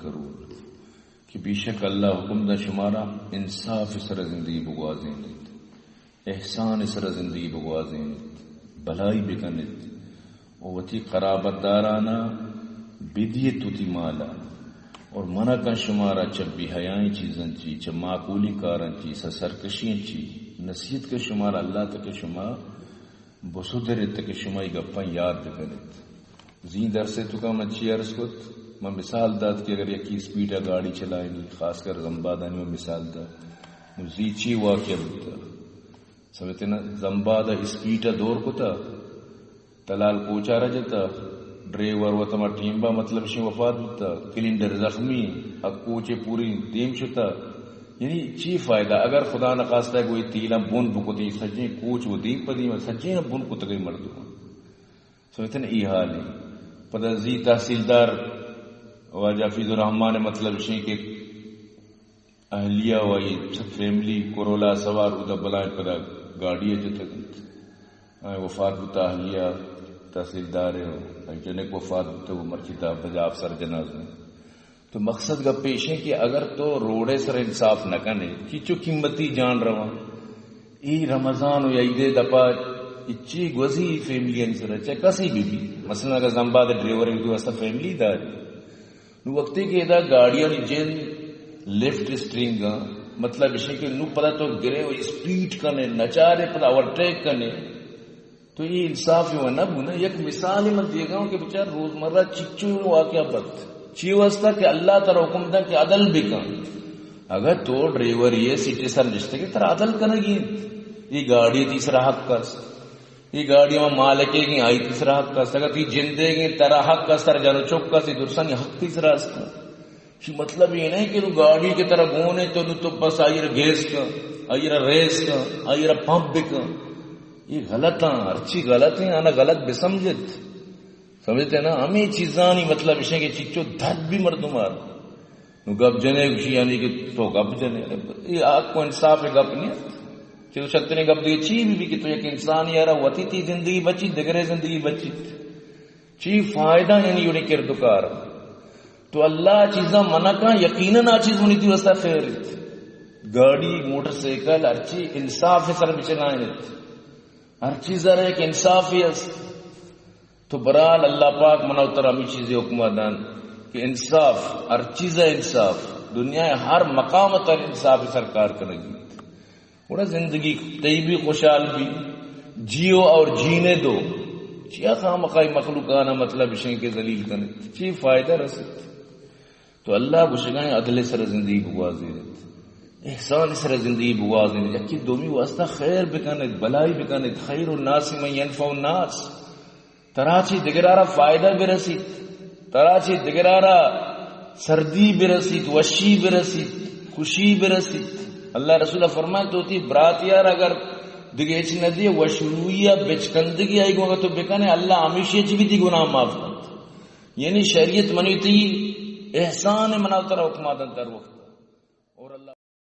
تذکرون کہ بے شک اللہ حکم دا شمارا انصاف سر زندگی بگوازیں احسان سر زندگی بگوازیں بھلائی بکنت وتی قرابت دارانا بدیت تی مالا اور منع کا شمارا چبی حیائیں چیزیں چی چب معقولی کارن چی سرکشیں چی نصیحت کا شمارا اللہ تک شما بسدر تک شمائی گپاں یاد بکنت زین در سے تو کا مچھی عرض کت میں مثال داد کہ اگر یکی سپیڈا گاڑی چلائیں گی خاص کر زمبادانی میں مثال دا زیچی واقعہ بتا سمجھتے نا زمبادا اسپیڈا دور کو تا تلال کوچا رجتا ڈرائیور و تمہا ٹیمبا مطلب شی وفات ہوتا کلینڈر زخمی اب کوچے پوری دیم شتا یعنی چی فائدہ اگر خدا نخواستہ ہے کوئی تیلا بن بکتی سجیں کوچ وہ دیم پا دیم سجیں بن کو تکری مردو سمجھتے نا ای حال ہے پتہ زی تحصیلدار واجہ فیض الرحمان مطلب شی کہ اہلیہ وائی فیملی کرولا سوار ادا بلائیں پدا گاڑی ہے جو تک وفات ہوتا اہلیہ تحصیلدار ہے جنک وفات ہوتا وہ مرچیتا بجا افسر جناز میں تو مقصد کا پیش ہے کہ اگر تو روڑے سر انصاف نہ کنے چیچو قیمتی جان رہا ای رمضان یا عید دپا اچھی گوزی فیملی انسر چاہے کسی بھی مثلا اگر زمبا دا ڈرائیور ہے تو استا فیملی دا نو وقتی کہ دا گاڑیاں جن لیفٹ اسٹرنگ مطلب اس کہ نو پتہ تو گرے وہ اسپیڈ کنے نچارے پتہ اوورٹیک کنے تو یہ انصاف ہوا نہ بنا یک مثال ہی میں دے گا ہوں کہ بچار روزمرہ چچو واقعہ بت چی واسطہ کہ اللہ تعالی حکم دا کہ عدل بھی کن اگر تو ڈرائیور یہ سیٹی سر جستے کہ تر عدل کرنے گی یہ گاڑی تیسرا حق کس یہ گاڑی میں مالکے گی آئی تیسرا حق کس اگر تی جندے گی ترا حق کس تر جانو چوک کس درسانی حق تیسرا استا مطلب یہ نہیں کہ تو گاڑی کی طرح گونے تو بس آئیر گیس کا آئیر ریس کا آئیر پمپ کا یہ غلط ہیں ہرچی غلط ہیں آنا غلط بسمجھت سمجھتے نا ہمیں چیزانی مطلب اسے کہ چیچو دھد بھی مردمار نو گپ جنے کشی یعنی کہ تو گپ جنے یہ آگ کو انصاف ہے گپ نہیں چلو شکتے نے گپ دی چی بھی کہ تو ایک انسان یارا وطی تی زندگی بچی دگرے زندگی بچی چی فائدہ یعنی یونی کردکار تو اللہ چیزاں منع کا یقیناً آ چیز ہونی تھی وستا خیر گاڑی موٹر سائیکل ہر چیز انصاف ہے سر بچلائیں ہر چیز ذرا ایک انصاف ہی ہے تو برحال اللہ پاک منع اتر ہمیں چیزیں حکمہ دان کہ انصاف ہر چیز انصاف دنیا ہر مقام تر انصاف سرکار کرے گی اور زندگی طیبی خوشحال بھی جیو اور جینے دو چیا خام مقائی مخلوقانہ مطلب شیں کے ذلیل کرنے چی فائدہ رسد تو اللہ بشگائیں عدل سر زندگی بگوازی رہت احسان سر زندگی بگوازی رہت یکی دومی واسطہ خیر بکانت بلائی بکانت خیر الناس من ینفع الناس تراچی دگرارا فائدہ برسید تراچی دگرارا سردی برسید وشی برسید خوشی برسید اللہ رسول فرمائے تو تی برات یار اگر دگیچ ندی وشرویہ بچکندگی آئی گو تو بکانے اللہ ہمیشہ چی بھی تی گناہ معاف کرتا یعنی شریعت منی تی احسان مناو ترہ حکمات انتر وقت اور اللہ